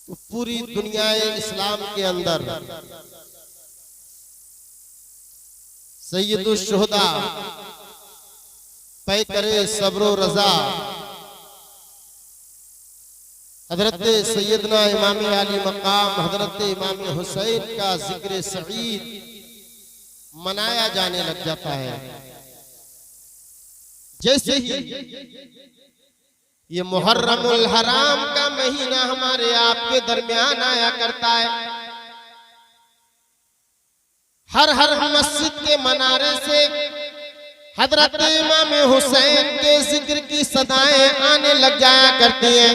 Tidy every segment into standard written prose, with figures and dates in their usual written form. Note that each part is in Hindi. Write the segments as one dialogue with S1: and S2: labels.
S1: तो पूरी दुनिया इस्लाम के अंदर सैयदुल शुहदा पैकरे सब्रो रजा हजरत सैयदना इमाम अली मकाम हजरत इमाम हुसैन का जिक्र सईद मनाया जाने लग जाता है। जैसे ही ये मुहर्रमुल हराम का महीना हमारे आपके दरमियान आया करता है, हर मस्जिद के मनारे से हजरत इमाम हुसैन के जिक्र की सदाएं आने लग जाया करती हैं।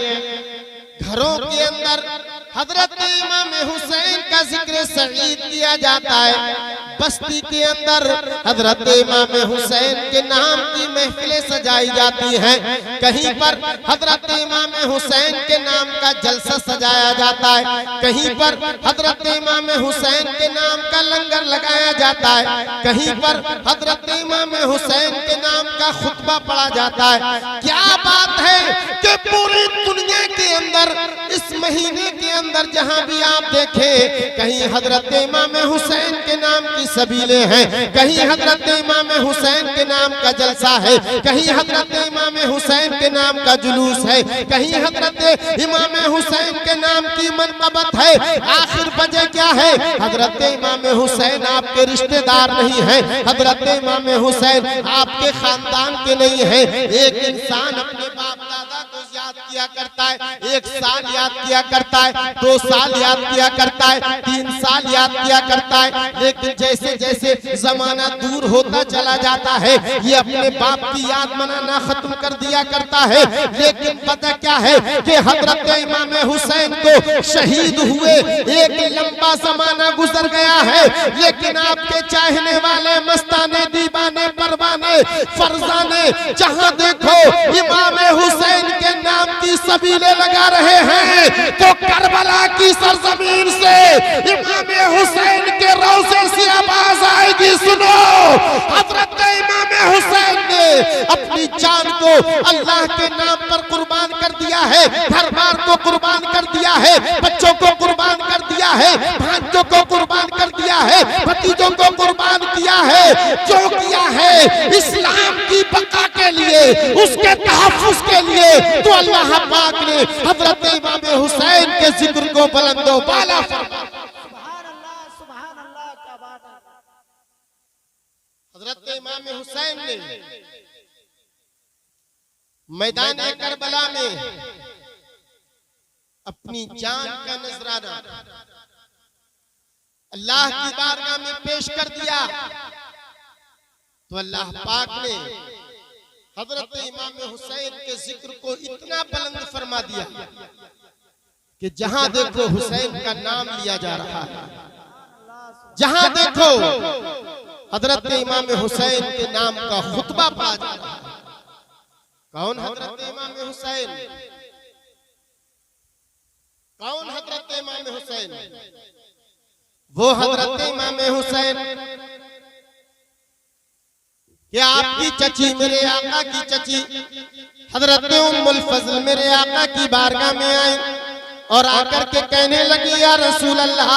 S1: घरों के अंदर हजरत इमाम हुसैन का जिक्र सईद किया जाता है। बस्ती के अंदर हजरत इमाम हुसैन के नाम की महफिलें सजाई जाती हैं। कहीं पर हजरत इमाम हुसैन के नाम का जलसा सजाया जाता है, कहीं पर हजरत इमाम हुसैन के नाम का लंगर लगाया जाता है, कहीं पर हजरत इमाम हुसैन के नाम का खुतबा पढ़ा जाता है। क्या बात है कि पूरी दुनिया के अंदर इस महीने के अंदर जहां भी आप देखें, कहीं हजरत इमाम हुसैन के नाम की सबीले हैं, कहीं हजरत इमाम हुसैन के नाम का जलसा है, कहीं हजरत इमाम हुसैन के नाम का जुलूस है, कहीं हजरत इमाम हुसैन के नाम की मनक़बत है। आखिर वजह क्या है? हजरत इमाम हुसैन आपके रिश्तेदार नहीं है, हजरत इमाम हुसैन आपके खानदान के नहीं है। एक इंसान अपने बाप दादा को याद किया करता है, 1 साल याद किया करता है, 2 साल याद किया करता है, 3 साल याद किया करता है, लेकिन जैसे जैसे जमाना दूर होता चला जाता है ये अपने बाप की याद मनाना खत्म कर दिया करता है। लेकिन पता क्या है कि हजरत इमाम हुसैन को शहीद हुए एक लंबा जमाना गुजर गया है, लेकिन आपके चाहने वाले मस्ताने दीवाने परवाने फरजाने जहां देखो इमाम हुसैन के नाम की सबीले लगा रहे हैं, तो करबला की सरजमीन से इमाम हुसैन के रोज़े से आवाज आएगी, सुनो हजरत इमाम हुसैन ने अपनी जान को अल्लाह के नाम पर कुर्बान कर दिया है, घर बार को कुर्बान कर दिया है, बच्चों को कुर्बान कर दिया है, भांजों को कुर्बान कर दिया है, भतीजों को कुर्बान किया है। जो किया है इस्लाम की बका के लिए, उसके तहफ्फुज़ के लिए, तो अल्लाह पाक ने हजरत इमाम हुसैन के जिक्र को बुलंदो बाला फरमाया। हजरत इमाम हुसैन ने मैदान करबला में अपनी जान का नजराना अल्लाह की बारगाह में पेश कर दिया, तो अल्लाह पाक ने हजरत इमाम हुसैन के जिक्र को इतना बुलंद फरमा दिया कि जहां देखो हुसैन का नाम लिया जा रहा है, जहां देखो हजरत इमाम हुसैन के नाम का खुतबा पढ़ा जा रहा है। कौन हजरत इमाम हुसैन? कौन हजरत इमाम हुसैन? वो हजरत इमाम हुसैन कि आपकी चची मेरे आका की चची हजरत उम्मुल फजल मेरे आका की बारगाह में आई और आकर के कहने लगी, या रसूल अल्लाह,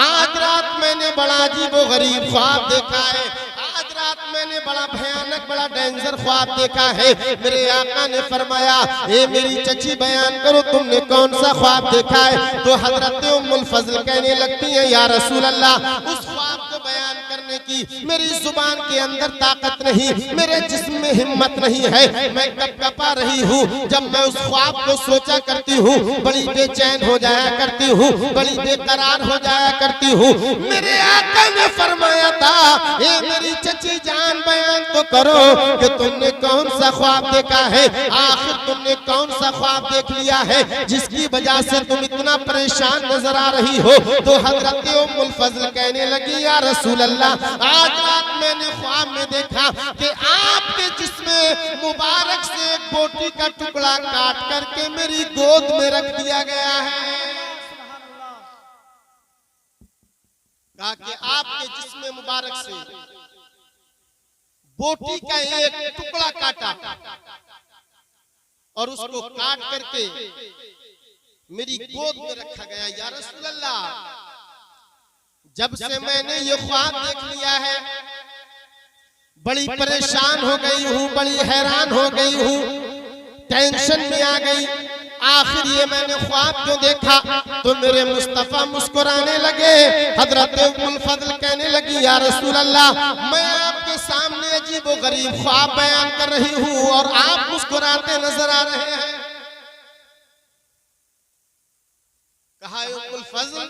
S1: आज रात मैंने बड़ा अजीब व गरीब ख्वाब देखा है, आज रात मैंने बड़ा भयानक बड़ा डेंजर ख्वाब देखा है। मेरे आका ने फरमाया, ए मेरी चची बयान करो तुमने कौन सा ख्वाब देखा है? तो हजरत उम्मुल फजल कहने लगती है, या रसूल अल्लाह, उस ख्वाब को बयान करने की मेरी जुबान के अंदर ताकत नहीं, मेरे जिस्म में हिम्मत नहीं है, मैं कपकपा रही हूँ। जब मैं उस ख्वाब को सोचा करती हूँ बड़ी बेचैन हो जाया करती हूँ, बड़ी बेकरार हो जाया करती हूँ। मेरे आका ने फरमाया था, ए मेरी चची जान बयान तो करो कि तुमने कौन सा ख्वाब देखा है, आखिर तुमने कौन सा ख्वाब देख लिया है जिसकी वजह से तुम इतना परेशान नजर आ रही हो? तो हजरत उम्मुल फजल कहने लगी, या रसूल अल्लाह, आज रात मैंने ख्वाब में देखा कि आपके जिस्म मुबारक से एक बोटी का टुकड़ा काट करके मेरी गोद में रख दिया गया है। कहा कि आपके जिस्म मुबारक से बोटी का एक टुकड़ा काटा और उसको काट करके मेरी गोद में रखा गया। या रसूल अल्लाह, जब से मैंने ये ख्वाब देख लिया है बड़ी परेशान हो गई हूँ, बड़ी हैरान हो गई हूँ, टेंशन में आ गई। आखिर ये मैंने ख्वाब क्यों देखा? तो मेरे मुस्तफा मुस्कुराने लगे। हजरत उम्मुल फज़ल कहने लगी, या रसूल अल्लाह, मैं आपके सामने अजीब व गरीब ख्वाब बयान कर रही हूँ और आप मुस्कुराते नजर आ रहे हैं। कहा, उम्मुल फज़ल,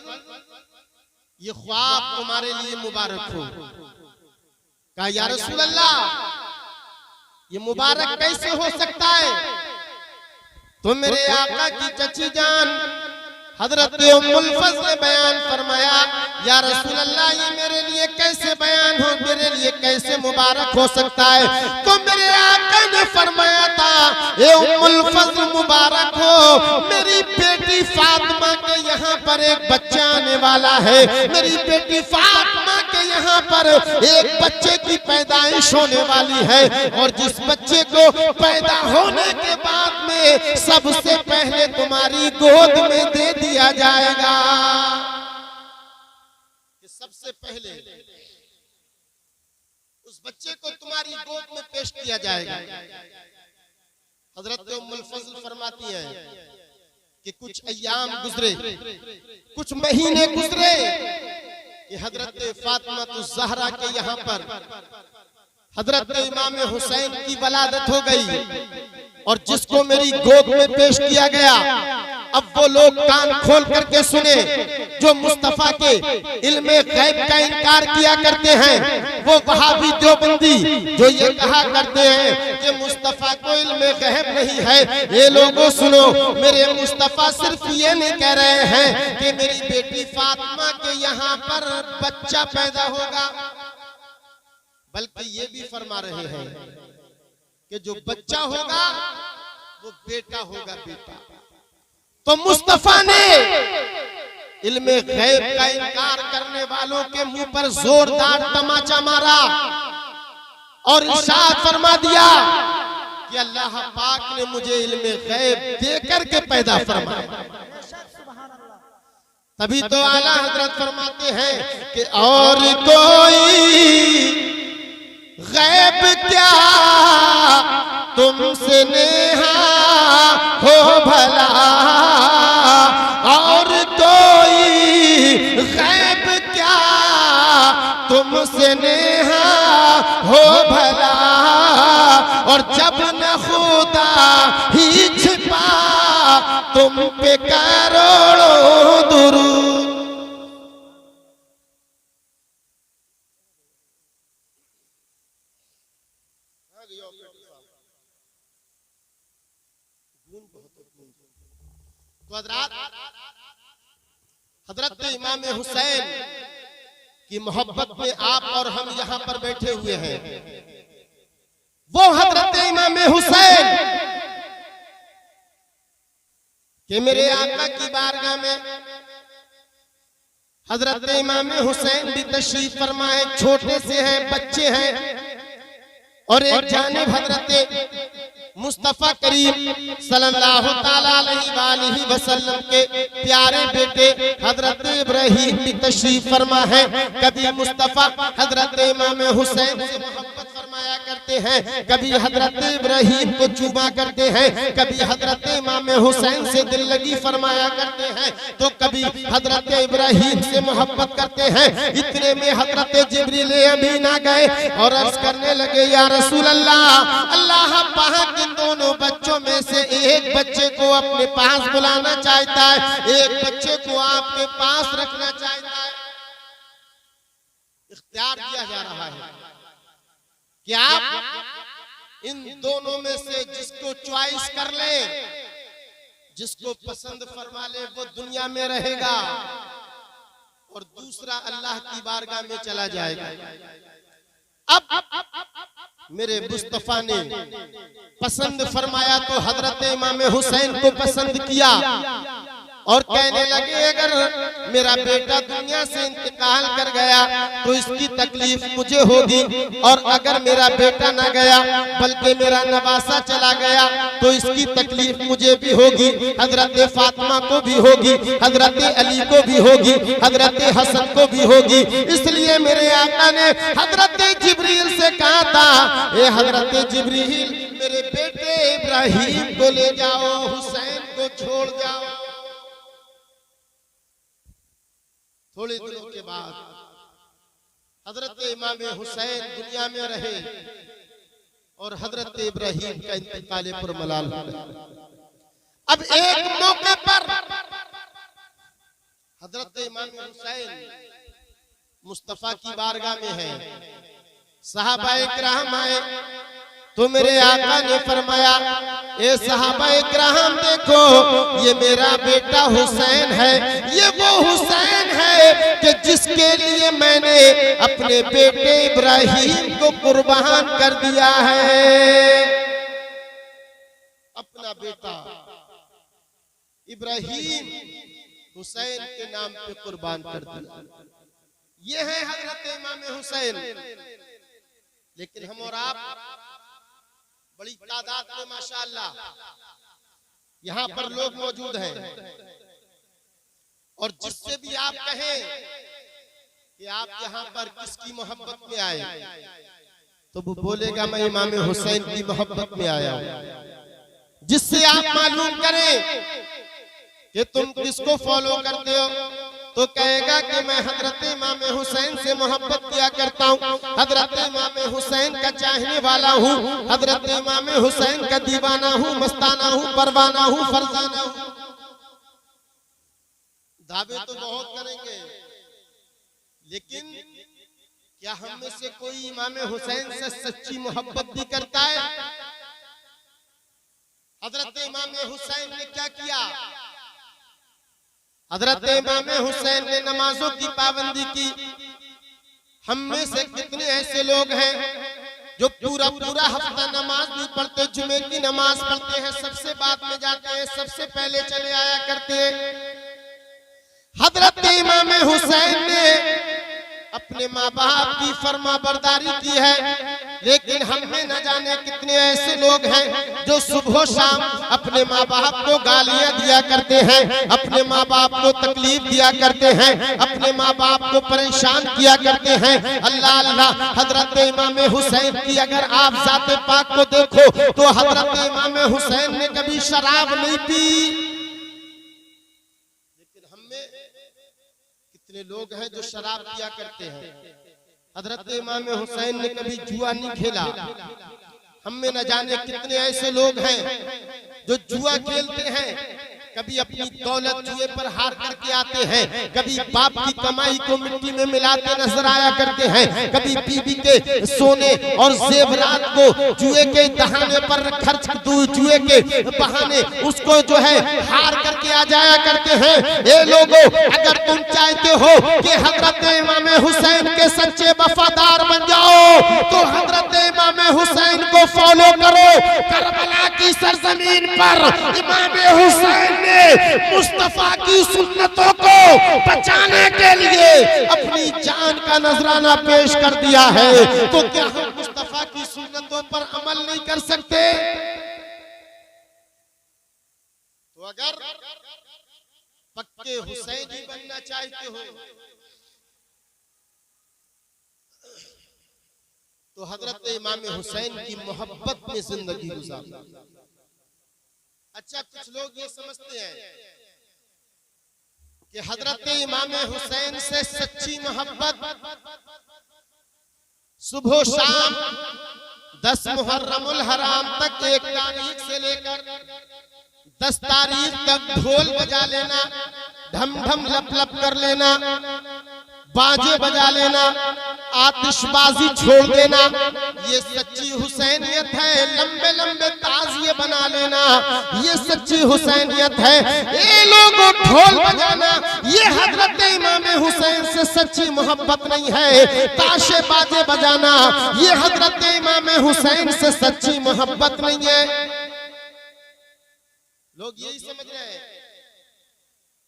S1: ये ख्वाब तुम्हारे लिए मुबारक हो। कहा, या रसूल अल्लाह, ये मुबारक कैसे हो सकता है? तो मेरे आका की चची जान हजरत उम्मुल फज़ल ने बयान फरमाया, या रसूल अल्लाह, ये मेरे लिए कैसे बयान हो, मेरे लिए कैसे मुबारक हो सकता है? तो मेरे आका ने फरमाया था, ए उम्मुल फज़ल, मुबारक हो, मेरी बेटी फातिमा के यहाँ पर एक बच्चा आने वाला है। मेरी बेटी फातिमा के यहाँ पर एक बच्चे की पैदाइश होने वाली है और जिस बच्चे को पैदा होने के बाद में सबसे पहले तुम्हारी गोद में दे दिया जाएगा। सबसे पहले उस बच्चे को तुम्हारी गोद में पेश किया जाएगा। हजरत उम्मुल फज़ल फरमाती हैं कि कुछ अय्याम गुजरे, कुछ महीने गुजरे कि हजरत फातिमा ज़हरा के यहाँ पर हजरत इमाम हुसैन की वलादत हो गई और जिसको मेरी गोद में पेश किया गया। अब वो लोग कान खोल करके सुने जो मुस्तफा के इल्मे गैब का इनकार किया करते हैं, वो वहाबी देवबंदी जो ये कहा करते हैं कि मुस्तफा को इल्मे गैब नहीं है। ये लोगों सुनो, मेरे मुस्तफा सिर्फ ये नहीं कह रहे हैं कि मेरी बेटी फातिमा के यहाँ पर बच्चा पैदा होगा, बल्कि ये भी फरमा रहे हैं कि जो बच्चा होगा वो बेटा होगा, बेटा। तो मुस्तफा ने इल्मे गैब का इनकार करने वालों के मुंह पर जोरदार तमाचा मारा और इरशाद फरमा दिया कि अल्लाह पाक ने मुझे इल्मे गैब देकर के पैदा फरमाया। तभी तो आला हजरत फरमाते हैं कि और कोई गैब क्या तुमसे नेहा हो भला, और कोई गैब क्या तुमसे नेहा हो भला, और जब न खुदा ही छिपा तुम पे करोड़ों दुरूद। तो हजरत इमाम हुसैन की मोहब्बत में आप और हम यहाँ पर बैठे हुए हैं। वो हजरत इमाम हुसैन कि मेरे आका की बारगाह में हजरत इमाम हुसैन भी तशरीफ फरमाए। छोटे से हैं, बच्चे हैं, और एक जानिब हजरत मुस्तफा करीम सल्लल्लाहु ताला अलैहि वसल्लम के प्यारे बेटे हजरत इब्राहिम भी तशरीफ फरमा है। कभी मुस्तफा हजरत इमाम हुसैन से मोहब्बत फरमाया करते हैं, कभी हजरत इब्राहिम को चूमा करते हैं, कभी हजरत इमाम हुसैन से दिल लगी फरमाया करते हैं, तो कभी हजरत इब्राहिम से मोहब्बत करते हैं। इतने में हजरत जिब्रील अमीन आ गए और अर्ज करने लगे, या रसूल अल्लाह, अल्लाह पाक इन दोनों बच्चों में से एक बच्चे को अपने पास बुलाना चाहता है, एक बच्चे को आपके पास रखना चाहता है। इख्तियार दिया जा रहा है कि आप इन दोनों में से जिसको चॉइस कर ले, जिसको पसंद फरमा ले, वो दुनिया में रहेगा और दूसरा अल्लाह की बारगाह में चला जाएगा। अब मेरे मुस्तफा ने पसंद फरमाया तो हजरत इमाम हुसैन को पसंद किया। और कहने लगे अगर मेरा बेटा दुनिया से इंतकाल कर गया तो इसकी तकलीफ मुझे होगी, और अगर मेरा बेटा न गया बल्कि मेरा नवासा चला गया तो इसकी तकलीफ मुझे भी होगी, हजरत फातिमा को भी होगी, हजरत अली को भी होगी, हजरत हसन को भी होगी। इसलिए मेरे आका ने हजरत जिब्रील से कहा था, ए हजरत जिब्रील मेरे बेटे इब्राहिम को ले जाओ, हुसैन को छोड़ जाओ। थोड़े दिनों के बाद हजरत इमाम हुसैन दुनिया में रहे और हजरत इब्राहिम का इंतकाल पर मलाल हो गया। अब एक मौके पर हजरत इमाम हुसैन मुस्तफा की बारगाह में है, सहाबाए किराम आए तो मेरे आका ने फरमाया, ए सहाबाए किराम देखो ये मेरा बेटा हुसैन है, ये वो हुसैन है कि जिसके लिए मैंने अपने बेटे इब्राहिम को कुर्बान कर दिया है। अपना बेटा इब्राहिम हुसैन के नाम पे कुर्बान कर दिया। ये है हजरत इमाम हुसैन। लेकिन हम और आप बड़ी तादाद में माशाअल्लाह यहाँ पर लोग मौजूद हैं, और जिससे भी आप कहें कि आप यहाँ पर किसकी मोहब्बत में आए तो वो बोलेगा मैं इमाम हुसैन की मोहब्बत में आया हूँ। जिससे आप मालूम करें कि तुम किसको फॉलो करते हो तो कहेगा कि मैं हजरत इमाम हुसैन से मोहब्बत किया करता हूँ, हजरत इमाम हुसैन का चाहने वाला हूँ, हजरत इमाम हुसैन का दीवाना हूँ, मस्ताना हूँ, परवाना हूँ, फरजाना हूँ। दावे तो बहुत करेंगे, लेकिन क्या हम में से कोई इमाम हुसैन से सच्ची मोहब्बत भी करता है? हजरत इमाम हुसैन ने क्या किया? हजरत इमाम हुसैन ने नमाजों की पाबंदी की। हम में से कितने ऐसे लोग हैं जो पूरा पूरा हफ्ता नमाज नहीं पढ़ते, जुमे की नमाज पढ़ते हैं, सबसे बाद में जाते हैं, सबसे पहले चले आया करते हैं। हजरत इमाम हुसैन ने अपने माँ बाप की फरमाबरदारी की है, लेकिन हम में न जाने कितने ऐसे लोग हैं जो सुबह शाम अपने माँ बाप को गालियां दिया करते हैं, अपने माँ बाप को तकलीफ दिया करते हैं, अपने माँ बाप को परेशान किया करते हैं। अल्लाह अल्लाह, हजरत इमाम हुसैन की अगर आप ज़ाते पाक को देखो तो हजरत इमाम हुसैन ने कभी शराब नहीं पी। लेकिन हम में कितने लोग हैं जो शराब पिया करते हैं। हजरत इमाम हुसैन ने कभी जुआ नहीं खेला। हम में न जाने कितने ऐसे लोग हैं जो जुआ खेलते हैं, कभी अपनी दौलत जुए पर हार करके आते हैं, कभी बाप की कमाई को मिट्टी में मिलाते नजर आया करते हैं, कभी बीबी के सोने और जेवरात को जुए के दहाने पर खर्च, जुए के बहाने उसको जो है हार करके आ जाया करते हैं। ये लोगों, अगर तुम चाहते हो कि हजरत इमाम हुसैन के सच्चे वफादार बन जाओ तो हजरत इमाम हुसैन को फॉलो करो। करबला की सरजमीन पर इमाम हुसैन मुस्तफा की सुन्नतों को बचाने के लिए अपनी जान का नजराना पेश कर दिया है, तो क्या हम मुस्तफा की सुन्नतों पर अमल नहीं कर सकते? तो अगर पक्के हुसैनी बनना चाहते हो तो हजरत इमाम हुसैन की मोहब्बत में जिंदगी गुजारो। अच्छा, कुछ लोग ये समझते हैं कि हजरत इमाम हुसैन से सच्ची मोहब्बत सुबह शाम 10 मुहर्रमुल हराम तक 1 तारीख से लेकर 10 तारीख तक ढोल बजा लेना, ढम ढम लप लप कर लेना, बाजे बजा लेना, आतिशबाजी छोड़ देना, ये सच्ची हुसैनियत है। लंबे लंबे ताजिए बना लेना, ये सच्ची हुसैनियत है। ये लोगों ढोल बजाना, ये हजरत इमाम हुसैन से सच्ची मोहब्बत नहीं है। ताशे बाजे बजाना, ये हजरत इमाम हुसैन से सच्ची मोहब्बत नहीं है। लोग यही समझ रहे हैं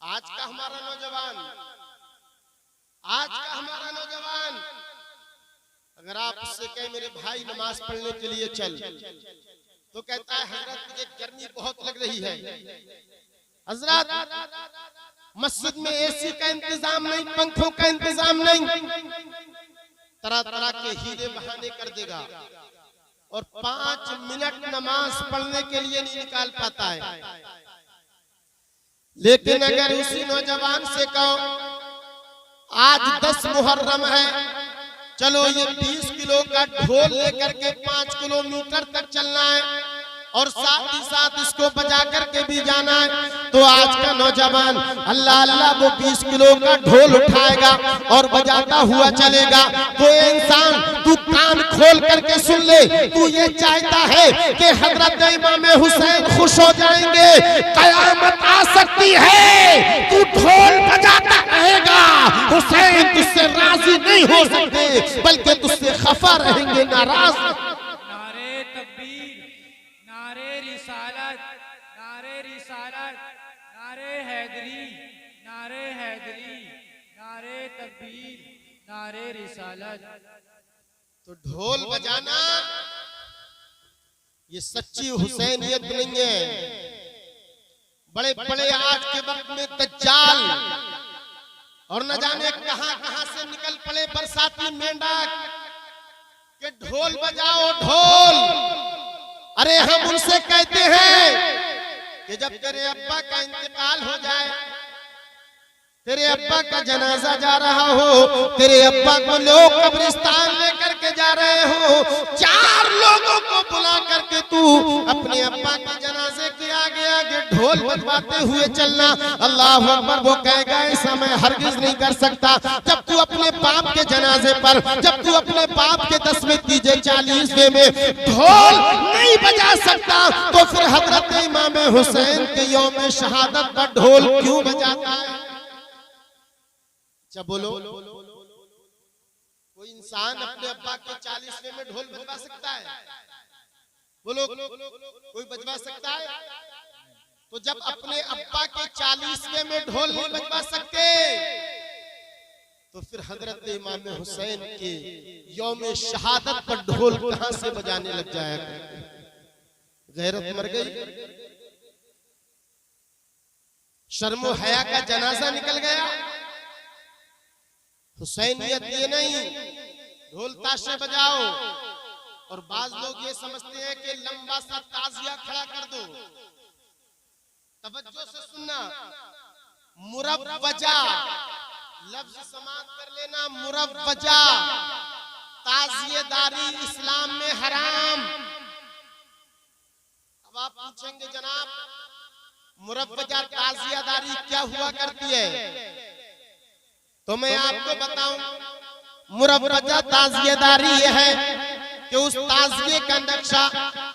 S1: आज का हमारा नौजवान अगर आप उससे कहें मेरे भाई नमाज पढ़ने के लिए चल, तो कहता है हजरत मुझे गर्मी बहुत लग रही है, हजरत मस्जिद में एसी का इंतजाम नहीं, पंखों का इंतजाम नहीं, तरह तरह के हीरे बहाने कर देगा और 5 मिनट नमाज पढ़ने के लिए नहीं निकाल पाता है। लेकिन अगर उसी नौजवान से कहो आज 10 मुहर्रम है, चलो ये 20 किलो का ढोल लेकर के 5 किलोमीटर तक चलना है और साथ ही साथ इसको बजा करके भी जाना है, तो आज का नौजवान अल्लाह अल्लाह वो 20 किलो का ढोल उठाएगा और बजाता हुआ चलेगा। तो इंसान तू कान खोल करके सुन ले, तू ये चाहता है कि हजरत इमाम हुसैन खुश हो जाएंगे, कयामत आ सकती है, तू ढोल बजाता रहेगा, हुसैन तुझसे राजी नहीं हो सकते बल्कि तुझसे खफा रहेंगे, नाराज।
S2: नारे तकबीर, नारे रिसालत, नारे रिसालत, नारे हैदरी, नारे हैदरी, नारे तकबीर, नारे रिसालत।
S1: तो ढोल बजाना ये सच्ची हुसैनियत नहीं है। बड़े बड़े आज के वक्त में दज्जाल और न जाने कहां से निकल पड़े बरसाती मेंढक के ढोल बजाओ ढोल। अरे हम उनसे कहते हैं कि जब तेरे अब्बा का इंतकाल हो जाए, तेरे अब्बा का जनाजा जा रहा हो, तेरे अब्बा को लोग कब्रिस्तान लेकर के जा रहे हो, 4 लोगों को बुला करके तू अपने अब्बा के जनाजे के आगे आगे ढोल बजवाते हुए चलना। अल्लाह अकबर। वो कहेगा ऐसा मैं हरगिज नहीं कर सकता। जब तू अपने बाप के जनाजे पर, जब तू अपने बाप के 10वें, 3, 40वें में ढोल नहीं बजा सकता, तो फिर हजरत इमाम हुसैन के यौम शहादत पर ढोल क्यों बजाता है? अच्छा बोलो, कोई इंसान अपने अब्बा के 40वें में ढोल बजवा सकता है? बोलो, कोई बजवा सकता है? तो जब अपने अब्बा के 40वें में ढोल नहीं बजवा सकते, तो फिर हजरत इमाम हुसैन के यौम शहादत पर ढोल कहां से बजाने लग जाएगा? गैरत मर गई, शर्मो हया का जनाजा निकल गया। हुसैनियत ये नहीं ढोल ताशे बजाओ। और बाज लोग ये समझते हैं कि लंबा सा ताजिया खड़ा कर दो। तवज्जो से सुनना, मुरव्वजा लफ्ज समाप्त कर लेना। मुरव्वजा ताजियेदारी इस्लाम में हराम। अब आप पूछेंगे जनाब मुरव्वजा ताजियादारी क्या हुआ करती है? तो मैं आपको बताऊं, मुरव्वजा ताजियेदारी यह है कि उस ताजिये का नक्शा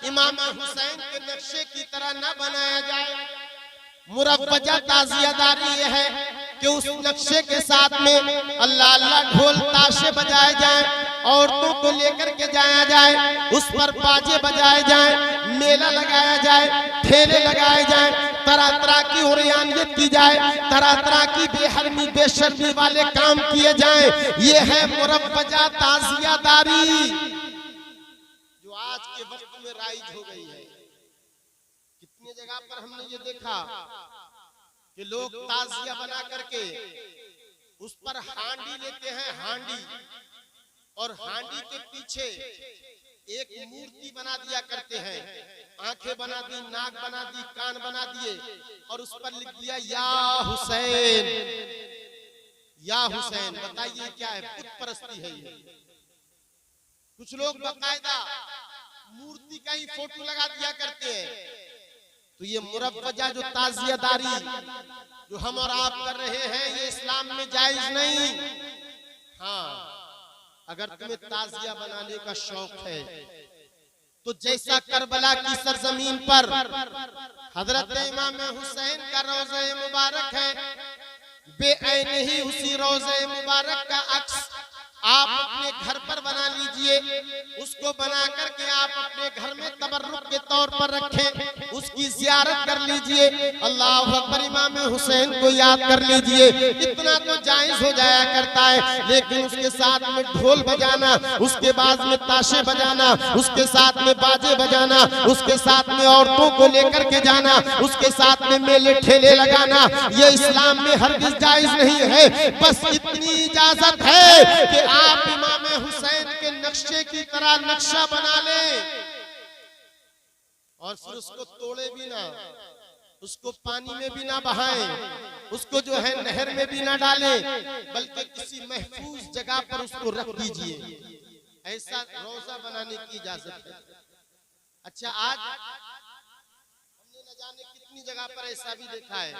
S1: इमाम हुसैन के नक्शे की तरह न बनाया जाए। मुरव्वजा ताजियेदारी यह है कि उस नक्शे के साथ में अल्लाह अल्लाह ढोल ताशे बजाए जाए, औरतों को लेकर के जाया जाए, उस पर बाजे बजाए जाए, मेला लगाया जाए, ठेले लगाए जाए, तरह तरह की उरियानियत की जाए, तरह तरह की बेहरमी बेशर्मी वाले काम किए जाए। ये है मुरव्वजा ताजियादारी जो आज के वक्त में राइज हो गई है। कितनी जगह पर हमने ये देखा कि लोग ताजिया बना करके उस पर हांडी लेते हैं, हांडी, और हांडी के पीछे एक मूर्ति बना दिया करते हैं, आंखें बना दी, नाक बना दी, कान बना दिए और उस पर लिख दिया या हुसैन, या हुसैन। बताइए क्या है? बुत परस्ती है ये। कुछ लोग बाकायदा मूर्ति का ही फोटो लगा दिया करते हैं। तो ये मुरव्वजा जो ताजियादारी जो हम और आप कर रहे हैं, ये इस्लाम में जायज नहीं। हाँ, अगर तुम्हें ताजिया बनाने का शौक है तो जैसा करबला की सरजमीन पर हजरत इमाम हुसैन का रोज़े मुबारक है, बेऐन ही उसी रोज़े मुबारक का अक्स आप अपने घर पर बना लीजिए। उसको बना करके आप अपने घर में तबर्रुक के तौर पर रखें। उसकी ज़ियारत कर लीजिए, अल्लाह अकबर, इमाम हुसैन को याद कर लीजिए। इतना तो जायज हो जाया करता है, लेकिन उसके साथ में ढोल बजाना, उसके बाद में ताशे बजाना, उसके साथ में बाजे बजाना, उसके साथ में औरतों को लेकर के जाना, उसके साथ में मेले ठेले लगाना, ये इस्लाम में हरगिज़ जायज नहीं है। बस इतनी इजाजत है कि आप इमाम हुसैन के नक्शे की तरह नक्शा बना लें और फिर उसको तोड़े भी ना, उसको पानी में भी ना बहाएं, उसको जो है नहर में भी ना डालें, बल्कि किसी महफूज जगह पर उसको रख दीजिए। ऐसा रोजा बनाने की इजाजत है। अच्छा, आज हमने न जाने कितनी जगह पर ऐसा भी देखा है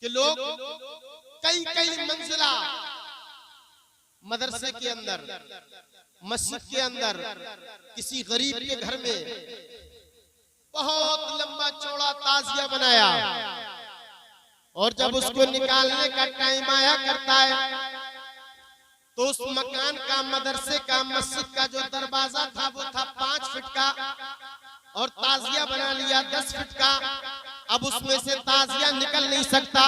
S1: कि लोग कई कई मंजिला मदरसे के अंदर, मस्जिद के अंदर, किसी गरीब के घर में बहुत लंबा चौड़ा ताजिया बनाया, और जब उसको निकालने का टाइम आया करता है तो उस मकान का, मदरसे का, मस्जिद का जो दरवाजा था वो था 5 फीट का, और ताजिया बना लिया 10 फीट का। अब उसमें से ताजिया निकल नहीं सकता,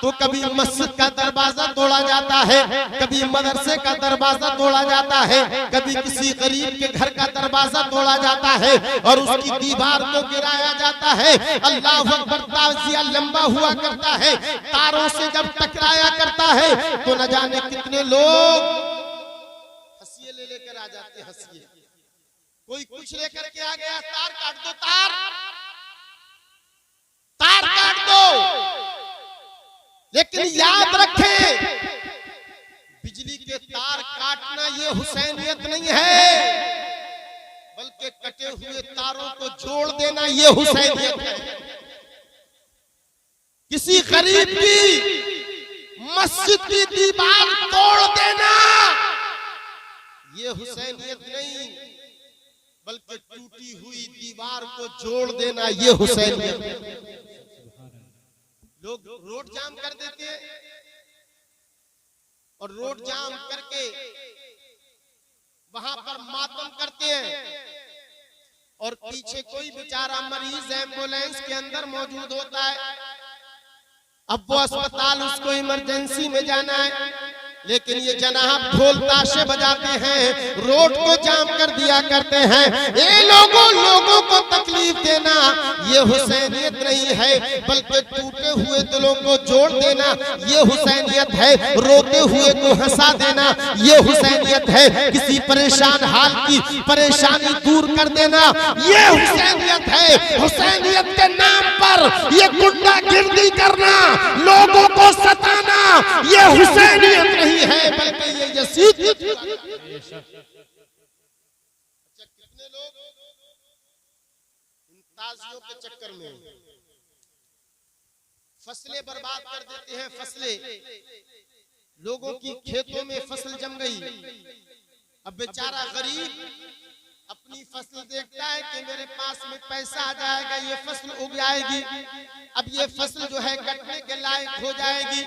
S1: तो कभी मस्जिद का दरवाजा तोड़ा जाता है, कभी मदरसे का दरवाजा तोड़ा जाता है, कभी किसी गरीब के घर का दरवाजा तोड़ा जाता है और उसकी दीवार को गिराया जाता है। अल्लाह अकबर, ताजिया लंबा हुआ करता है, तारों से जब टकराया करता है तो न जाने कितने लोग हंसिए ले लेकर आ जाते हैं। हंसिए, कोई कुछ लेकर के आ गया, तार काट दो, तार काट दो। लेकिन याद रखें, बिजली के तार काटना ये हुसैनियत नहीं है, बल्कि कटे हुए तारों को जोड़ देना ये हुसैनियत है। किसी गरीब की मस्जिद की दीवार तोड़ देना ये हुसैनियत नहीं, बल्कि टूटी हुई दीवार को जोड़ देना ये हुसैनियत है। लोग रोड जाम कर देते हैं और रोड जाम करके वहां पर मातम करते हैं, और पीछे कोई बेचारा मरीज एम्बुलेंस के अंदर मौजूद होता है। अब वो अस्पताल, उसको इमरजेंसी में जाना है, लेकिन ये जनाब ढोल ताशे बजाते हैं, रोड को जाम कर दिया करते हैं। ये लोगों को तकलीफ देना ये हुसैनियत नहीं है, बल्कि टूटे हुए दिलों को जोड़ देना ये हुसैनियत है। रोते हुए को हंसा देना ये हुसैनियत है। किसी परेशान हाल की परेशानी दूर कर देना ये हुसैनियत है। हुसैनियत के नाम पर ये गुंडागिर्दी करना, लोगों को सताना ये हुसैनियत नहीं है, बल्कि ये यजीद। अच्छा, कितने लोग इन ताजियों के चक्कर में फसलें बर्बाद कर देते हैं। फसलें, लोगों की खेतों में फसल जम गई, अब बेचारा गरीब अपनी फसल देखता है कि मेरे पास में पैसा आ जाएगा, ये फसल उग जाएगी, अब ये फसल जो है कटने के लायक हो जाएगी।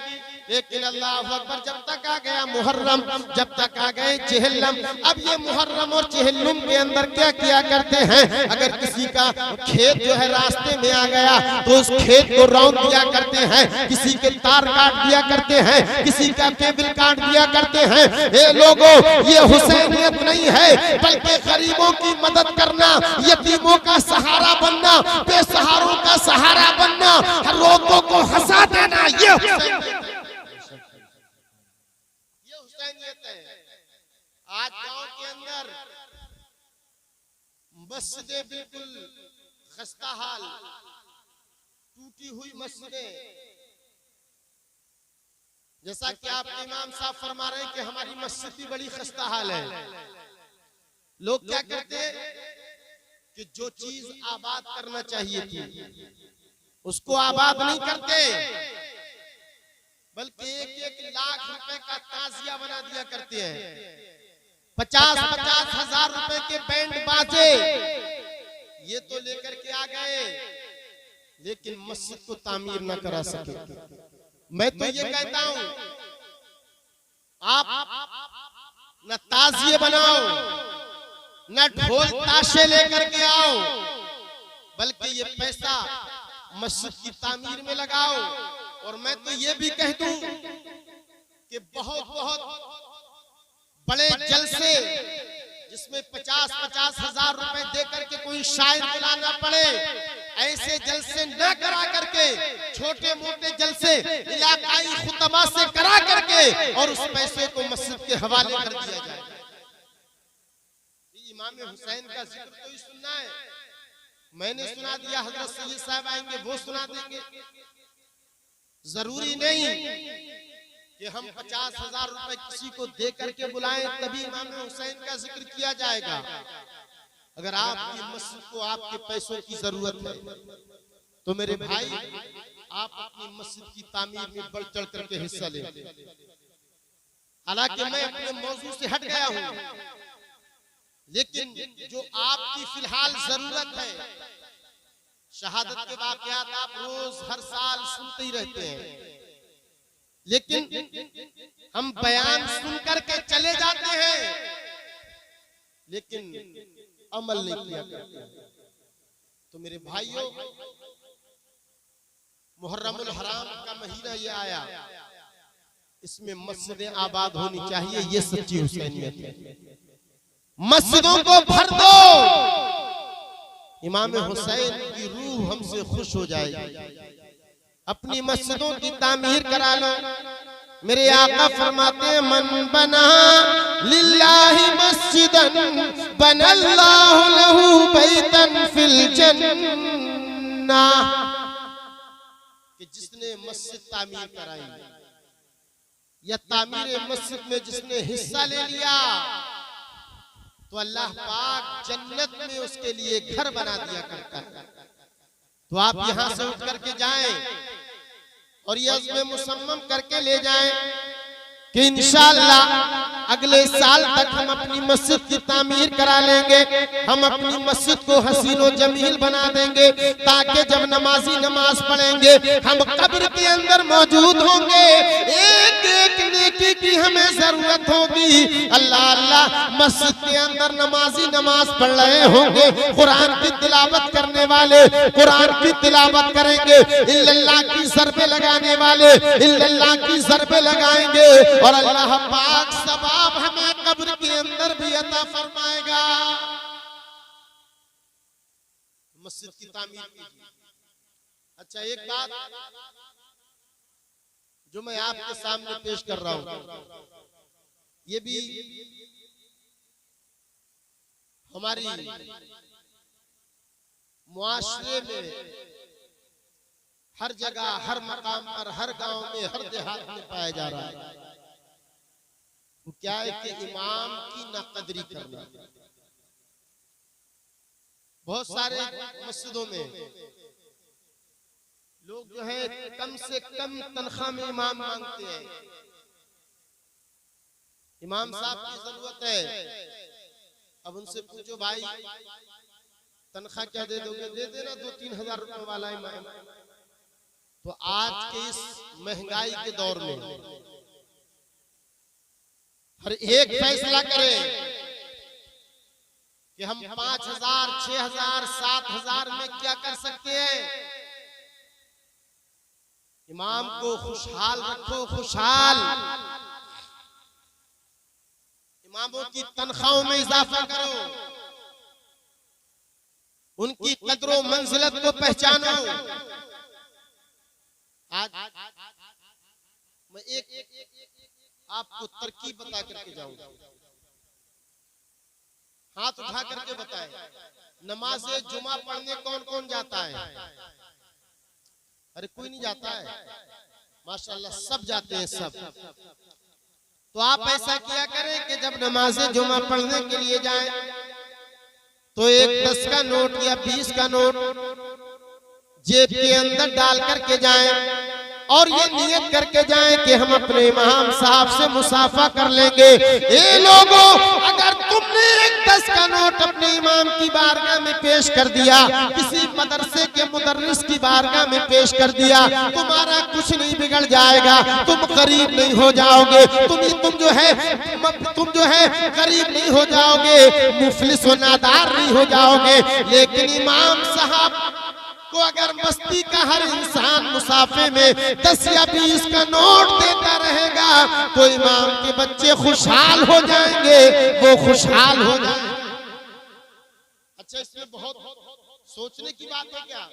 S1: लेकिन अल्लाह अकबर, जब तक आ गया मुहर्रम, जब तक आ गए चेहल्लम, अब ये मुहर्रम और चेहल्लम के अंदर क्या किया करते हैं, अगर किसी का खेत जो है रास्ते में आ गया तो उस खेत को रौंद दिया करते हैं, किसी के तार काट दिया करते हैं, किसी का केबल काट दिया करते हैं। ये लोगों, ये हुसैनियत नहीं है, बल्कि गरीबों की मदद करना, यतीमों का सहारा बनना, बेसहारों का सहारा बनना, रोतों को हंसा देना ये हुसैनियत है। आज गांव के अंदर मस्जिदें बिल्कुल खस्ता हाल, टूटी हुई मस्जिदें, जैसा कि आप इमाम साहब फरमा रहे हैं कि हमारी मस्जिद भी बड़ी खस्ता हाल है। लोग क्या कहते हैं कि जो चीज आबाद करना चाहिए थी उसको आबाद नहीं करते, बल्कि 1-1 लाख रुपए का ताजिया बना दिया करते हैं। 50-50 हजार रुपए के बैंड बाजे ये तो लेकर के आ गए, लेकिन मस्जिद को तामीर ना करा सके। मैं तो ये कहता हूं, आप न ताजिए बनाओ, न ढोल ताशे लेकर के आओ, बल्कि ये पैसा मस्जिद की तामीर में लगाओ। और मैं तो ये भी कह दूं कि बहुत बहुत बड़े जलसे जिसमें 50-50 हजार रुपए दे करके कोई शायर बुलाना पड़े, ऐसे जलसे न करा करके छोटे मोटे जलसे इलाकाई खुतबा से करा करके और उस पैसे को मस्जिद के हवाले कर दिया जाए। इमाम हुसैन का जिक्र तो ही सुनना है, मैंने सुना दिया, हजरत सैयद साहब आएंगे वो सुना देंगे। जरूरी नहीं कि हम 50,000 रुपए किसी को दे करके बुलाएं तभी इमाम हुसैन का जिक्र किया जाएगा। अगर आपकी मस्जिद को आपके पैसों की जरूरत है तो मेरे भाई आप अपनी मस्जिद की तामीर में बढ़ चढ़ करके हिस्सा लें। हालांकि मैं अपने मौजू से हट गया हूं, लेकिन जो आपकी फिलहाल जरूरत है, शहादत के वाकयात आप रोज हर साल सुनते ही रहते हैं, लेकिन हम बयान सुन करके चले जाते हैं लेकिन अमल नहीं किया करते। तो मेरे भाइयों, मुहर्रमुल हराम का महीना ये आया, इसमें मस्जिदें आबाद होनी चाहिए, ये सच्ची हुसैनियत है। मस्जिदों को भर दो, इमाम हुसैन की रूह हमसे खुश हो जाएगी। अपनी मस्जिदों की तामीर करा लो। मेरे आका फरमाते हैं, मन बना लिल्लाहि मस्जिदन बनल्लाहु लहू बैतन फिल जन्नह, कि जिसने मस्जिद तामीर कराई या तामीर मस्जिद में जिसने हिस्सा ले लिया तो अल्लाह पाक जन्नत में उसके लिए घर बना दिया करता है। तो आप यहां से उठ करके जाएं और ये अज़्म मुसम्मम करके ले जाएं कि इंशाअल्लाह अगले साल तक हम अपनी मस्जिद की तामीर करा लेंगे। हम अपनी मस्जिद को हसीन व जमील बना देंगे ताकि जब नमाजी नमाज पढ़ेंगे हम कब्र के अंदर मौजूद होंगे। एक एक नेकी की हमें जरूरत होगी। अल्लाह अल्लाह मस्जिद के अंदर नमाजी नमाज पढ़ रहे होंगे, कुरान की तिलावत करने वाले कुरान की तिलावत करेंगे, इल्लल्लाह की ज़रबे लगाने वाले इल्लल्लाह की ज़रबे लगाएंगे और अल्लाह पाक सवाब हमें कब्र के अंदर भी अता फरमाएगा। मस्जिद की तामीर कीजिए। अच्छा, एक बात जो मैं आपके सामने पेश कर रहा हूं, ये भी हमारी मुआशरे में हर जगह, हर मकाम पर, हर गांव में, हर देहात में पाया जा रहा है। वो क्या है कि इमाम की नाकदरी करना। बहुत सारे मस्जिदों में लोग जो है कम से कम तनख्वाह में इमाम मांगते हैं। इमाम साहब की जरूरत है, अब उनसे पूछो भाई तनख्वाह क्या दे दोगे? दे देना 2-3 हजार रुपए वाला इमाम। तो आज के इस महंगाई के दौर में हर एक फैसला करें कि हम 5,000, 6,000, 7,000 में क्या कर सकते हैं। इमाम को खुशहाल रखो, खुशहाल। इमामों की तनख्वाहों में इजाफा करो, उनकी कदरों मंजिलत को पहचानो। आज मैं एक आपको तरकीब बता करके जाऊंगा। हाथ उठा करके बताएं, नमाज जुमा पढ़ने कौन कौन जाता है? अरे कोई नहीं जाता है, माशाल्लाह सब जाते हैं सब। तो आप ऐसा किया करें कि जब नमाज जुमा पढ़ने के लिए जाएं तो एक 10 का नोट या 20 का नोट जेब के अंदर डाल करके जाएं और ये नियत करके जाएं कि हम अपने इमाम साहब से मुसाफा कर लेंगे। ए लोगों, अगर तुमने एक 10 का नोट अपने इमाम की बारगाह में पेश कर दिया, किसी मदरसे के मुदर्रिस की बारगाह में पेश कर दिया, तुम्हारा कुछ नहीं बिगड़ जाएगा। तुम गरीब नहीं हो जाओगे, तुम जो है गरीब नहीं हो जाओगे, मुफलिस व नादार नहीं हो जाओगे। लेकिन इमाम साहब को अगर बस्ती का हर इंसान मुसाफे में 10 या 20 का नोट देता रहेगा तो इमाम के बच्चे खुशहाल हो जाएंगे, वो खुशहाल हो जाएंगे। अच्छा, इसमें बहुत सोचने की बात है क्या?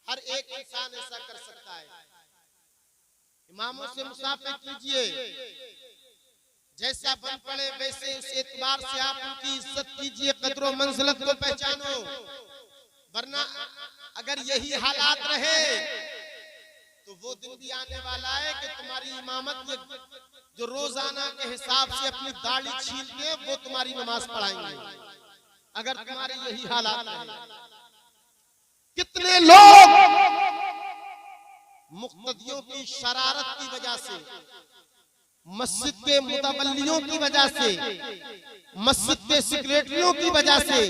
S1: हर एक इंसान ऐसा कर सकता है। इमामों से मुसाफे कीजिए, जैसा बन पड़े वैसे उस एतबार से आप उनकी इज्जत कीजिए, कदर मंजिलत को पहचानो। वरना अगर यही हालात रहे तो वो दिन भी आने वाला है कि तुम्हारी इमामत जो रोजाना के हिसाब से अपनी दाढ़ी छील के वो तुम्हारी नमाज पढ़ाएंगे, अगर तुम्हारे यही हालात रहे। कितने लोग मुक्तदियों की शरारत की वजह से, मस्जिद के मुतवल्लियों की वजह से, मस्जिद के सेक्रेटरियों की वजह से,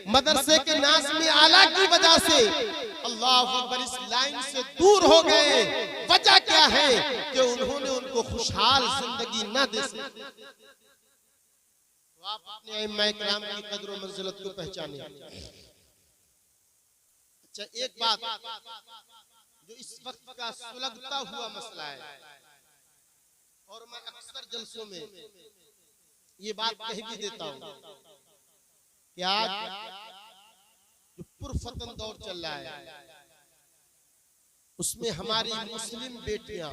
S1: मदरसे के नाज़िम आला की वजह से अल्लाह अकबर इस लाइन से दूर हो गए। वजह क्या है कि उन्होंने उनको खुशहाल जिंदगी न दे सकी। तो आप अपने इमाम किराम की कदर और मंजिलत को पहचाने। अच्छा, एक बात जो इस वक्त का सुलगता हुआ मसला है, और मैं अक्सर जलसों में ये बात कह भी देता हूं कि आज जो पुरफतन दौर चल रहा है उसमें हमारी मुस्लिम बेटियां,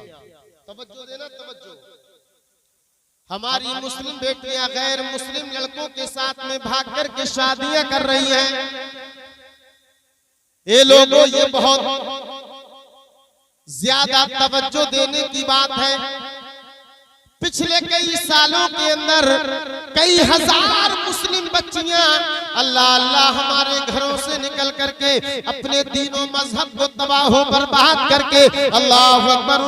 S1: तवज्जो देना तवज्जो, हमारी मुस्लिम बेटियां गैर मुस्लिम लड़कों के साथ में भाग कर के शादियां कर रही हैं। ये लोगों, ये बहुत ज्यादा तवज्जो देने की बात है। पिछले कई सालों के अंदर कई हजार मुस्लिम बच्चियां अल्लाह अल्लाह हमारे घरों से निकल करके अपने दीनों मजहब को तबाह बर्बाद करके अल्लाह अकबर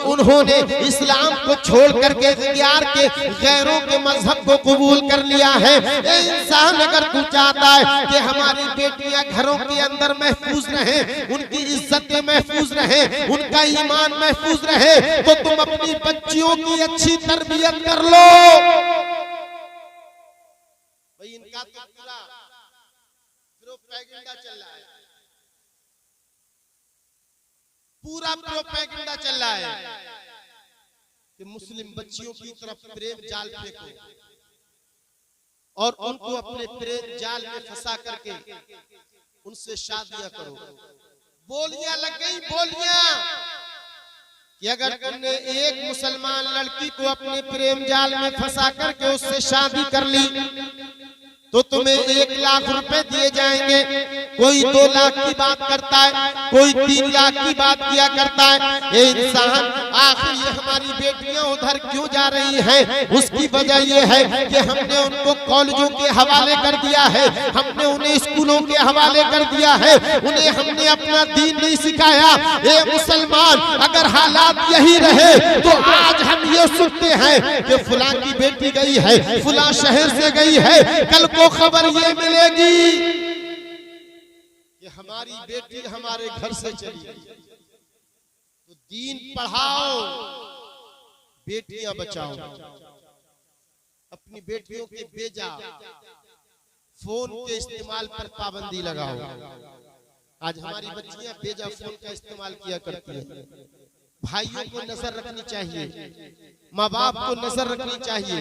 S1: उन्होंने इस्लाम को छोड़ करके इख्तियार के गैरों के मजहब को कबूल कर लिया है। ए इंसान, अगर तू चाहता है कि हमारी बेटियां घरों के अंदर महफूज रहे, उनकी इज्जतें महफूज रहे, उनका ईमान महफूज रहे, तो तुम अपनी बच्चियों की अच्छी तरबियत कर लो। भाई, इनका तो पूरा प्रोपेगेंडा चल रहा है, पूरा प्रोपेगेंडा चल रहा है कि मुस्लिम बच्चियों की तरफ प्रेम जाल फेंको और उनको अपने प्रेम जाल में फंसा करके उनसे शादियां करो। बोलियां लग गई, बोलियां कि अगर तुमने एक मुसलमान लड़की को अपने प्रेम जाल में फंसा करके उससे शादी कर ली तो तुम्हें 1 लाख रुपए दिए जाएंगे। कोई 2 लाख की बात करता है, कोई 3 लाख की बात किया करता है। ये इंसान, आखिर ये हमारी बेटियां उधर क्यों जा रही हैं? उसकी वजह ये है कि हमने उनको कॉलेजों के हवाले कर दिया है, हमने उन्हें स्कूलों के हवाले कर दिया है, उन्हें हमने अपना दीन नहीं सिखाया। ये मुसलमान, अगर हालात यही रहे तो आज हम ये सुनते हैं कि फुला की बेटी गई है, फुला शहर से गई है, कल को खबर ये मिलेगी कि हमारी बेटी हमारे घर से चली गई। तो दीन पढ़ाओ, बेटियां बचाओ। अपनी बेटियों के बेजा फोन के इस्तेमाल पर पाबंदी लगाओ। आज हमारी बच्चियां बेजा फोन का इस्तेमाल किया करती हैं। भाइयों को नजर रखनी चाहिए, माँ बाप को नजर रखनी चाहिए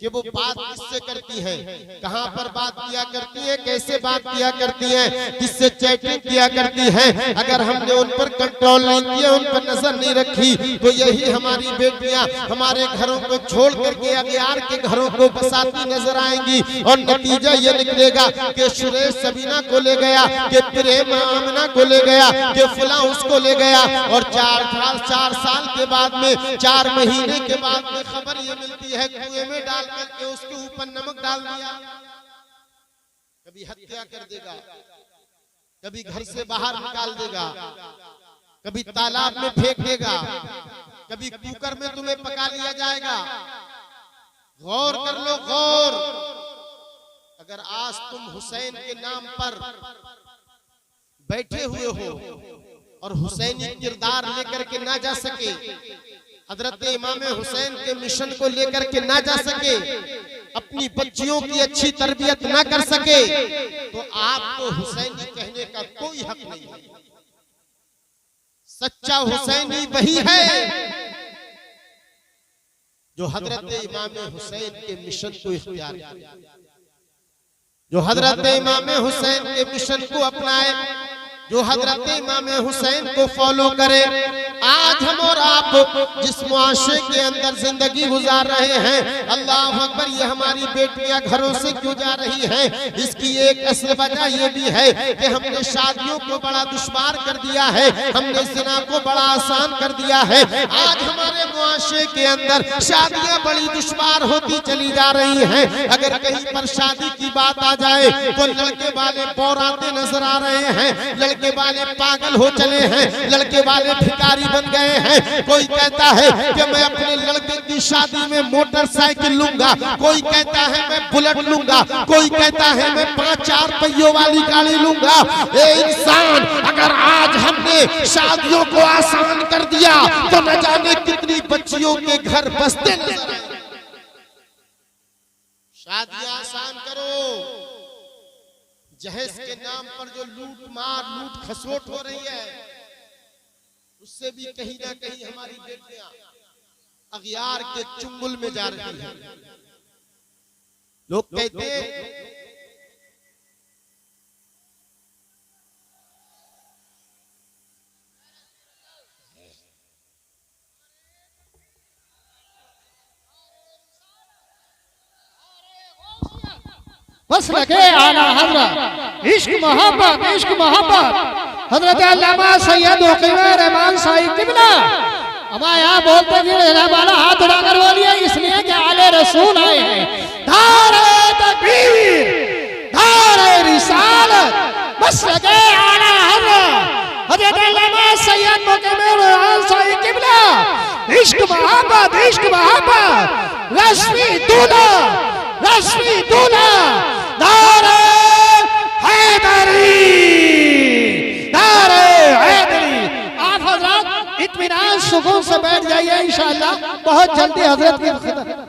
S1: कि वो बात किससे करती है, कहां पर बात किया करती है, कैसे बात किया करती है, किससे चैटिंग किया करती है। अगर हमने उन पर कंट्रोल नहीं किया, उन पर नजर नहीं रखी, तो यही हमारी बेटियां हमारे घरों को छोड़ करके अगयार के घरों को बसाती नजर आएंगी। और नतीजा ये निकलेगा कि सुरेश सबीना को ले गया, कि प्रेम आमना को ले गया, कि फुला उसको ले गया, और 4 साल के बाद में, 4 महीने के बाद में खबर ये मिलती है कुएं में डाल करके उसके ऊपर नमक डाल दिया। कभी हत्या कर देगा, कभी घर से बाहर निकाल देगा, कभी तालाब में फेंक देगा, कभी कुकर में तुम्हें पका लिया जाएगा। गौर कर लो, गौर। अगर आज तुम हुसैन के नाम पर बैठे हुए हो और हुसैनी किरदार लेकर के ना जा सके, हजरत इमाम हुसैन के मिशन को लेकर के ना जा सके, अपनी बच्चियों की अच्छी तरबियत ना कर सके तो आपको हुसैनी कहने का कोई हक नहीं है। सच्चा हुसैनी वही है जो हजरत इमाम हुसैन के मिशन को इख्तियार करे, जो हजरत इमाम हुसैन के मिशन को अपनाए, जो हजरत इमाम हुसैन को फॉलो करे। आज हम और आप जिस मुआशरे के अंदर जिंदगी गुजार रहे हैं, अल्लाह अकबर, ये हमारी बेटियां घरों से क्यों जा रही हैं, इसकी एक असल वजह ये भी है कि हमने शादियों को बड़ा दुश्वार कर दिया है, हमने ज़िना को बड़ा आसान कर दिया है। आज हमारे मुआशरे के अंदर शादियां बड़ी दुश्वार होती चली जा रही हैं। अगर कहीं पर शादी की बात आ जाए तो लड़के वाले बौराते नजर आ रहे हैं, लड़के वाले पागल हो चले हैं, लड़के वाले भिखारी बन गए हैं। कोई कहता है कि मैं अपने लड़के की शादी में मोटरसाइकिल लूंगा, कोई कहता है मैं बुलेट लूंगा, कोई कहता है मैं 5-4 पहियों वाली गाड़ी लूंगा। ए इंसान, अगर आज हमने शादियों को आसान कर दिया तो न जाने कितनी बच्चियों के घर बसते नजर आएंगे। शादियां आसान करो। जहेज के नाम पर जो लूट मार लूट खसोट हो रही है, उससे भी कहीं ना कहीं हमारी बेटियां अगियार के चुंगल में जा रही हैं। लोग कहते हैं
S3: बस लगे आला हजरत इश्क मोहब्बत हजरत अल्लामा सैयद उकील रहमान साहिब किबला। हमारे यहाँ बोलते रहने वाला हाथ उठाकर बोलिए, इसलिए कि आले रसूल आए हैं। नारे तकबीर, नारे रिसालत, बस लगे आला हजरत अल्लामा सैयद उकील रहमान साहिब किबला। इश्क मोहब्बत रश्मि दूल्हा नारे हैदरी। आप हजरत इत्मीनान सुकून से बैठ जाइए, इंशाअल्लाह बहुत जल्दी हजरत की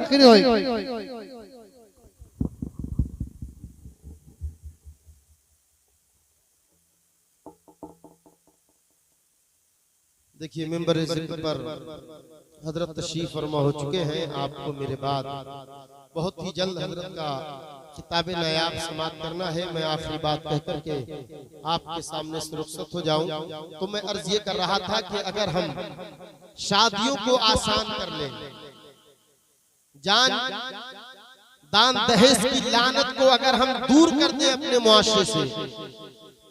S3: खिदमत होगी।
S1: देखिए, मेंबर ज़िक्र पर हजरत तशरीफ फरमा हो चुके हैं। आपको मेरे बाद बहुत ही जल्द हजरत का किताब नायाब समाप्त करना है। मैं आखिरी बात कह करके आपके सामने से रुखसत हो जाऊं तो मैं अर्ज ये कर रहा था कि अगर हम शादियों को आसान कर लें, जान दान दहेज की लानत को अगर हम दूर कर दें अपने मुआशरे से,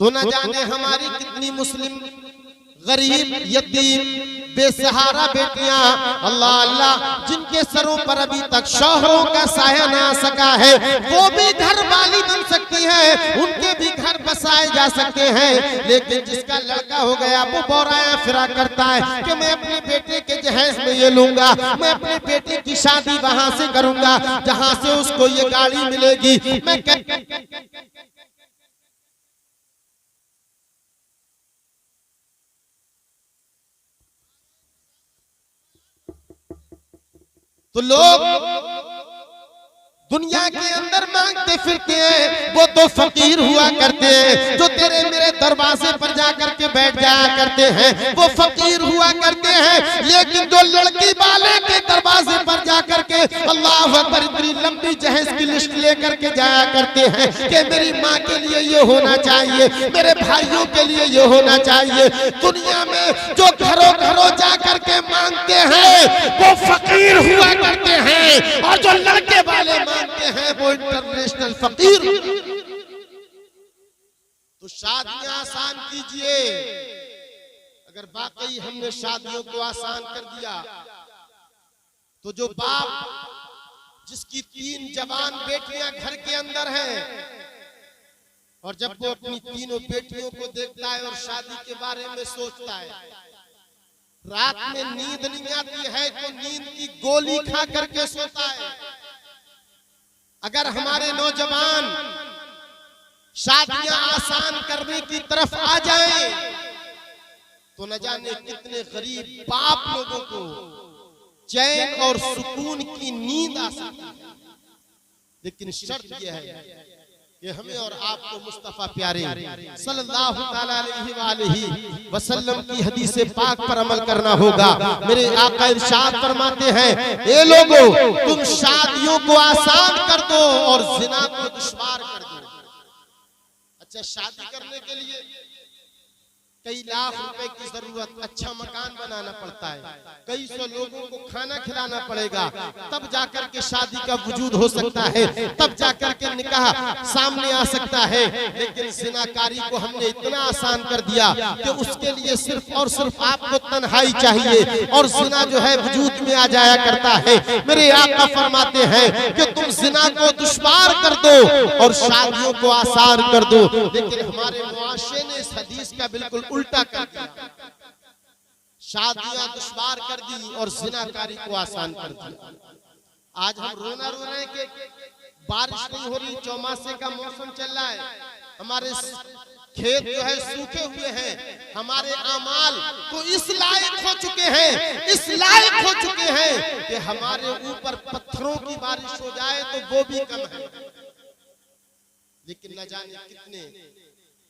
S1: तो न जाने हमारी कितनी मुस्लिम गरीब यतीम बेसहारा बेटियां अल्लाह अल्लाह जिनके सरों पर अभी तक शौहरों का साया ना आ सका है, वो भी घर वाली बन सकती हैं, उनके भी घर बसाए जा सकते हैं। लेकिन जिसका लड़का हो गया वो बोराया फिरा करता है कि मैं अपने बेटे के जहेज में ये लूंगा, मैं अपने बेटे की शादी वहां से करूंगा जहां से उसको ये गाड़ी मिलेगी। मैं तो लोग दुनिया के अंदर मांगते फिरते हैं, वो तो फकीर हुआ करते हैं जो तेरे मेरे दरवाजे पर जाकर के बैठ जाया करते हैं, वो फकीर हुआ करते हैं। लेकिन जो लड़की वाले के दरवाजे पर जाकर के अल्लाह अकबर इतनी लंबी जहेज की लिस्ट लेकर के जाया करते हैं कि मेरी माँ के लिए ये होना चाहिए, मेरे भाइयों के लिए ये होना चाहिए। दुनिया में जो घरों घरों जाकर के मांगते हैं वो फकीर हुआ करते हैं, और जो लड़के वाले मानते हैं वो इंटरनेशनल फकीर। तो शादियां आसान कीजिए। अगर वाकई हमने शादियों को आसान कर दिया तो जो बाप जिसकी 3 जवान बेटियां घर के अंदर हैं, और जब वो अपनी तीनों बेटियों को देखता है और शादी के बारे में सोचता है, रात में नींद नहीं आती है तो नींद की गोली खा करके सोता है। अगर हमारे नौजवान शादियां आसान करने की तरफ आ जाएं तो न जाने कितने गरीब बाप लोगों को चैन और सुकून की नींद आ सकती है। लेकिन शर्त यह है कि हमें और आपको मुस्तफा प्यारे सल्लल्लाहु ताला अलैहि वसल्लम की हदीस पाक पर अमल करना होगा। मेरे आका इरशाद फरमाते हैं, ए लोगों, तुम शादियों को आसान कर दो और जिना को दुश्वार कर दो। अच्छा, शादी करने के लिए कई लाख रुपए की जरूरत, अच्छा मकान बनाना पड़ता है, कई सौ लोगों को खाना खिलाना पड़ेगा, तब जाकर के शादी का वजूद हो सकता है, तब जाकर के निकाह सामने आ सकता है। लेकिन जिनाकारी को हमने इतना आसान कर दिया कि उसके लिए सिर्फ और सिर्फ आपको तन्हाई चाहिए और जिना जो है वजूद में आ जाया करता है। मेरे आका फरमाते हैं कि तुम जिना को दुश्वार कर दो और शादियों को आसान कर दो। लेकिन हमारे मुआशरे ने इस हदीस का बिल्कुल उल्टा कर दिया, शादियां दुश्वार कर दी और जिनाकारी को आसान कर दिया। आज हम रोना रो रहे हैं कि बारिश नहीं हो रही, चौमासे का मौसम चल रहा है, हमारे खेत जो है सूखे हुए हैं, हमारे अमाल तो इस लायक हो चुके हैं, इस लायक हो चुके हैं कि हमारे ऊपर पत्थरों की बारिश हो जाए तो वो भी कम है। लेकिन न जाने कितने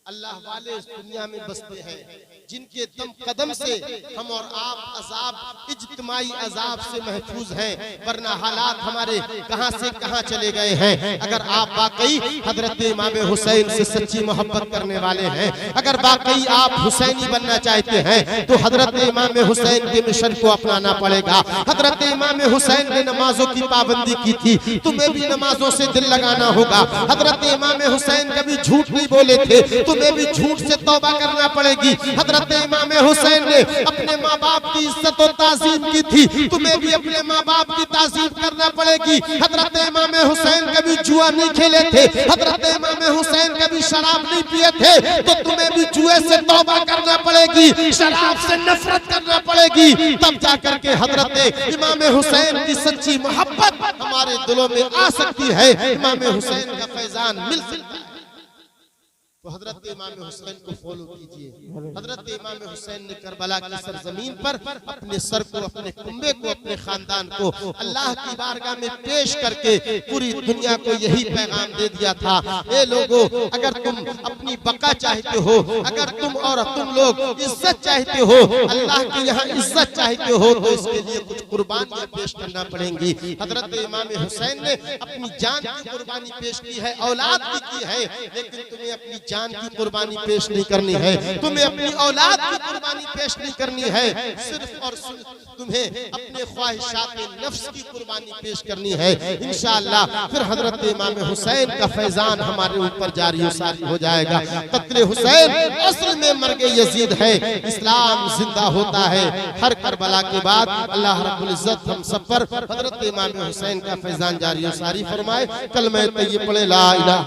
S1: अल्लाह वाले इस दुनिया में बसते हैं जिनके दम कदम से हम और आप अजाब, इज्तिमाई अजाब से महफूज हैं, वरना हालात हमारे कहां से कहां चले गए हैं। अगर आप वाकई हजरत इमाम हुसैन से सच्ची मोहब्बत करने वाले हैं, अगर वाकई आप हुसैनी बनना चाहते हैं तो हजरत इमाम हुसैन के मिशन को अपनाना पड़ेगा। हजरत इमाम हुसैन ने नमाजों की पाबंदी की थी, तुम्हें भी नमाजों से दिल लगाना होगा। हजरत इमाम हुसैन कभी झूठ नहीं बोले थे, तुम्हें भी झूठ से तौबा करना पड़ेगी। हजरत इमाम हुसैन ने अपने माँ बाप की इज्जत और ताज़ीम की थी, तुम्हें भी अपने माँ बाप की ताज़ीम करना पड़ेगी। हजरत इमाम हुसैन कभी जुआ नहीं खेले थे, हजरत इमाम हुसैन कभी शराब नहीं पिए थे, तो तुम्हें भी जुए से तौबा करना पड़ेगी, शराब से नफरत करना पड़ेगी। तब जाकर के हजरत इमाम हुसैन की सच्ची मोहब्बत हमारे दिलों में आ सकती है, इमाम हुसैन का फैजान मिल सकता है। तो हजरत इमाम हुसैन को फॉलो कीजिए। हजरत इमाम हुसैन ने करबला की सरजमीन पर अपने सर को, अपने कुंबे को, अपने खानदान को अल्लाह की बारगाह में पेश करके पूरी दुनिया को यही पैगाम दे दिया था, ए लोगों, अगर तुम अपनी बका चाहते हो, अगर तुम और तुम लोग इज्जत चाहते हो, अल्लाह के यहाँ इज्जत चाहते हो, तो इसके लिए कुछ कुर्बानियां पेश करना पड़ेंगी। हजरत इमाम हुसैन ने अपनी जान की कुर्बानी पेश की है, औलाद की है, लेकिन तुम्हें अपनी जान की कुर्बानी पेश नहीं करनी है, तुम्हें अपनी औलाद की कुर्बानी पेश नहीं करनी है, सिर्फ और सिर्फ तुम्हें अपने ख्वाहिशात नफ्स की कुर्बानी पेश करनी है। इंशाअल्लाह फिर हजरत इमाम हुसैन का फैजान हमारे ऊपर जारी सारी हो जाएगा। कत्ले हुसैन असल में मर्गे यजीद है, इस्लाम जिंदा होता है। हर करबला के बाद अल्लाह रब्बुल इज्जत हम सब पर हजरत इमाम हुसैन का फैजान जारी सारी फरमाए। कलमा तय्यब पढ़े ला इलाहा